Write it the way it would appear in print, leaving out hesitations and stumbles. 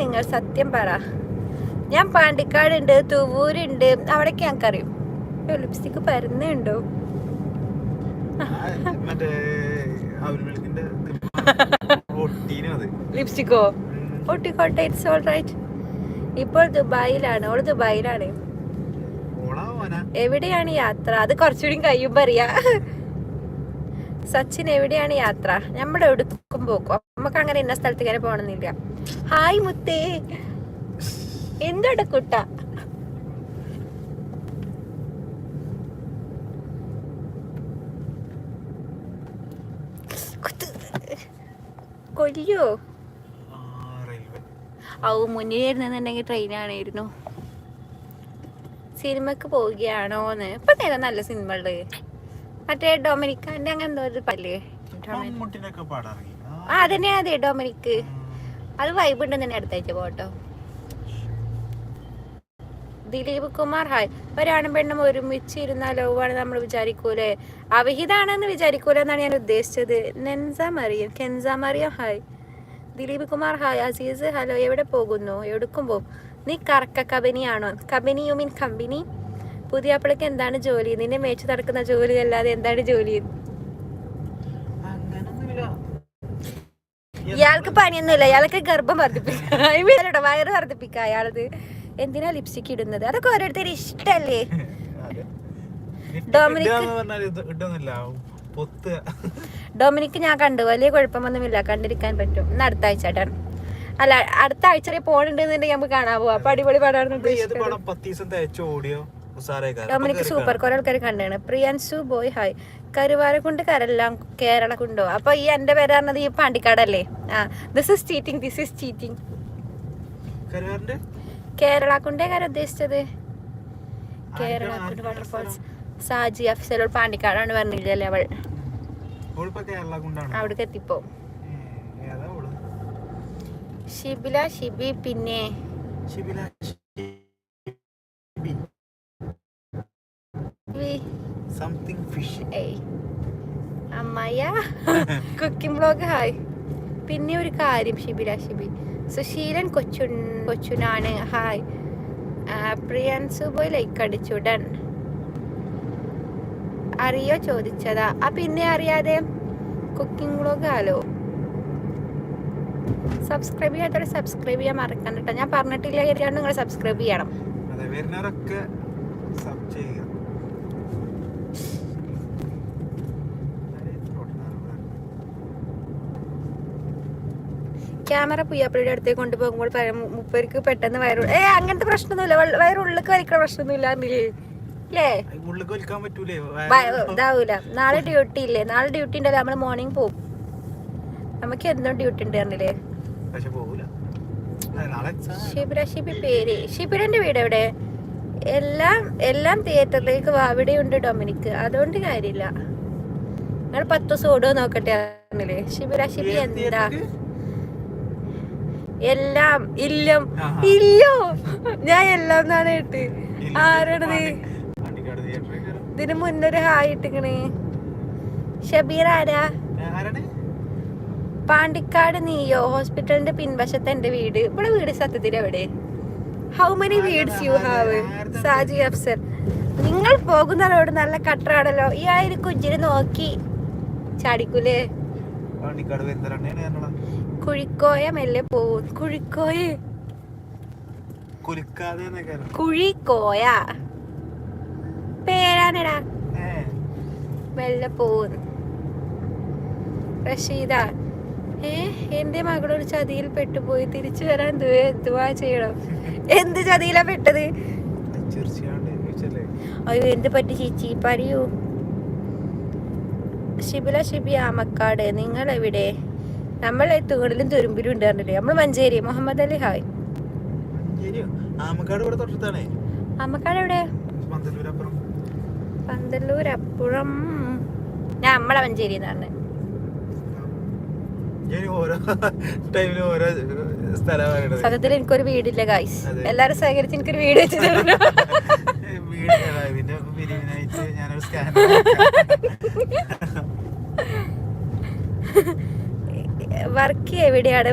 നിങ്ങൾ സത്യം പറ. ഞാൻ പാണ്ടിക്കാടുണ്ട്, തുവൂരുണ്ട്, അവിടേക്ക് ഞങ്ങൾക്കറിയും. ലിപ്സ്റ്റിക്ക് പരന്നുണ്ടോ? ലിപ്സ്റ്റിക്കോ? ഒട്ടിക്കോട്ടെ, ഇറ്റ്സ് ഓൾ റൈറ്റ്. ഇപ്പോൾ ദുബായിലാണ്, ഓള് ദുബായിലാണ്. എവിടെയാണ് യാത്ര? അത് കുറച്ചുകൂടി കഴിയുമ്പോ അറിയാ. സച്ചിൻ എവിടെയാണ് യാത്ര? നമ്മുടെ എടുക്കും പോക്കും. നമുക്ക് അങ്ങനെ ഇന്ന സ്ഥലത്ത് ഇങ്ങനെ പോകണമെന്നില്ല. ഹായ് മുത്തേ, എന്തോടെ കുട്ട? കൊല്ലോ മുന്നിൽ ഇരുന്നുണ്ടെങ്കിൽ ട്രെയിനാണായിരുന്നു. സിനിമക്ക് പോവുകയാണോന്ന്? ഇപ്പൊ നേരെ നല്ല സിനിമകള്, മറ്റേ ഡൊമിനിക്കാന്റെ അങ്ങനെ എന്തോ ഒരു പല്ലേ, അതന്നെ. അതെ, ഡൊമിനിക്ക്. അത് വൈബ് ഉണ്ടെന്ന് തന്നെ. അടുത്താഴ്ച പോട്ടോ. ദിലീപ് കുമാർ ഹായ്. ഒരാണും പെണ്ണും ഒരുമിച്ച് ഇരുന്നാൽ ലവാണ് നമ്മൾ വിചാരിക്കൂലേ? അവിഹിതാണെന്ന് വിചാരിക്കൂല എന്നാണ് ഞാൻ ഉദ്ദേശിച്ചത്. Kenza Mariyam hi. Dileep Kumar hi. Azeez hello. എവിടെ പോകുന്നു? എവിടേക്കും പോകും? നീ കറക്ക കമ്പനിയാണോ? Company you mean company? പുതിയ അപ്പളേക്ക് എന്താണ് ജോലി? നിന്നെ മേച്ചു നടക്കുന്ന ജോലി അല്ലാതെ എന്താണ് ജോലി? ഇയാൾക്ക് പനിയൊന്നുമില്ല, ഇയാൾക്ക് ഗർഭം വർദ്ധിപ്പിക്കാം, വയറ് വർദ്ധിപ്പിക്കാം. അയാളത് എന്തിനാ ലിപ്സ്റ്റിക് ഇടുന്നത്? അതൊക്കെ ഓരോരുത്തർ ഇഷ്ടല്ലേ. ഡൊമിനിക്ക് ഞാൻ കണ്ടു, വലിയ കുഴപ്പമൊന്നുമില്ല, കണ്ടിരിക്കാൻ പറ്റും. ഇന്ന് അടുത്ത ആഴ്ച കേട്ടാണ്. അല്ല, അടുത്ത ആഴ്ച പോകണ്ടെന്നുണ്ടെങ്കിൽ നമുക്ക് കാണാൻ പോവാം. അപ്പൊ അടിപൊളി പടമാണ് ഡൊമിനിക്ക്. സൂപ്പർ, കുറെ ആൾക്കാർ കണ്ടാണ്. Priyansu boy hi. കരുവാരക്കുണ്ട് കരെല്ലാം കേരള കുണ്ടോ? അപ്പൊ ഈ എന്റെ പേര് പറഞ്ഞത് ഈ പാണ്ടിക്കാടല്ലേ? This is cheating. കേരള കുണ്ടേക്കാര ഉദ്ദേശിച്ചത്. കേരള കുണ്ട് വാട്ടർഫോൾസ്. സാജി അഫ്സൽ പാണ്ടിക്കാടാണ് പറഞ്ഞില്ലേ അവൾ? അവിടേക്ക് എത്തിപ്പോ. ഷിബില ഷിബി. പിന്നെ അമ്മയ കുക്കിംഗ് ബ്ലോഗ് ഹായ്. പിന്നെ ഒരു കാര്യം, ഷിബില ഷിബി. സുശീലൻ കൊച്ചുനാണ് ഹായ്. പ്രിയൻസു പോയി ലൈക്ക് അടിച്ചുടൻ. അറിയോ ചോദിച്ചതാ? പിന്നെ അറിയാതെ കുക്കിംഗ് വ്ളോഗ് ഹലോ. സബ്സ്ക്രൈബ് ചെയ്യാത്തവരെ സബ്സ്ക്രൈബ് ചെയ്യാൻ മറക്കണ്ട കേട്ടോ. ഞാൻ പറഞ്ഞിട്ടില്ല, നിങ്ങൾ സബ്സ്ക്രൈബ് ചെയ്യണം. ക്യാമറ പുയ്യാപ്പള്ളിയുടെ അടുത്തേക്ക് കൊണ്ടുപോകുമ്പോൾ മുപ്പർക്ക് പെട്ടെന്ന് അങ്ങനത്തെ പ്രശ്നമൊന്നുമില്ല. വയറുള്ളിലേക്ക് വലിക്കുന്ന പ്രശ്നമൊന്നുമില്ല അല്ലേ? ഇതാവൂല. നാളെ ഡ്യൂട്ടി ഇല്ലേ? നാളെ ഡ്യൂട്ടി ഉണ്ടല്ലോ. നമ്മള് മോർണിംഗ് പോകും. നമുക്ക് എന്തോ ഡ്യൂട്ടി ഉണ്ട് പറഞ്ഞില്ലേ? ഷിബിര പേര്. ഷിബിരന്റെ വീട് എവിടെ? എല്ലാം തിയേറ്ററിലേക്ക് അവിടെയുണ്ട് ഡൊമിനിക്ക്. അതുകൊണ്ട് കാര്യമില്ല. നിങ്ങൾ 10 ദിവസം ഓടുക നോക്കട്ടെ പറഞ്ഞില്ലേ? ഷിബി എന്താ എല്ലാം ഇല്ലോ? ഞാൻ എല്ലാം എന്നാണ് കേട്ട്. ആരാണത്? ഇതിന് മുന്നൊരു ഹായ് ഇട്ടിക്കണേ. ഷബീർ ആരാ? പാണ്ടിക്കാട് നീയോ? ഹോസ്പിറ്റലിന്റെ പിൻവശത്ത് എന്റെ വീട്. ഇവിടെ വീട് സത്യത്തിൽ എവിടെ? How many weeds you have? Saji Afsar. നിങ്ങൾ പോകുന്ന റോഡ് നല്ല കട്ടറാണല്ലോ. ഈ ആയിരം കുഞ്ചിന് നോക്കി ചാടിക്കൂലേ? കുഴിക്കോയ മെല്ലെ പോവും. കുഴിക്കോയ പേരാണെടാ. മെല്ലെ പോവും. റഷീദ എന്റെ മകളൊരു ചതിയിൽ പെട്ടുപോയി, തിരിച്ചു വരാൻ ദുആ ചെയ്യണം. എന്ത് ചതിയിലാ പെട്ടത്? അയ്യോ, എന്ത് പറ്റി ചേച്ചി പറയൂ. ഷിബി ആമക്കാട്. നിങ്ങൾ എവിടെ? നമ്മൾ തൂണിലും തുരുമ്പിലും ഉണ്ടായിരുന്നില്ലേ? നമ്മൾ മഞ്ചേരി. മുഹമ്മദ് അലി ഹായ്. ആമക്കാട് എവിടെ? പന്തല്ലൂരപ്പുറം. ഞാൻ നമ്മളെ മഞ്ചേരി എന്നാണ്. സത്യത്തിൽ എനിക്കൊരു വീടില്ല ഗായ്സ്. എല്ലാരും സഹകരിച്ച് എനിക്കൊരു വീട് വെച്ച് തരുന്നു. വർക്ക് എവിടെയാണ്?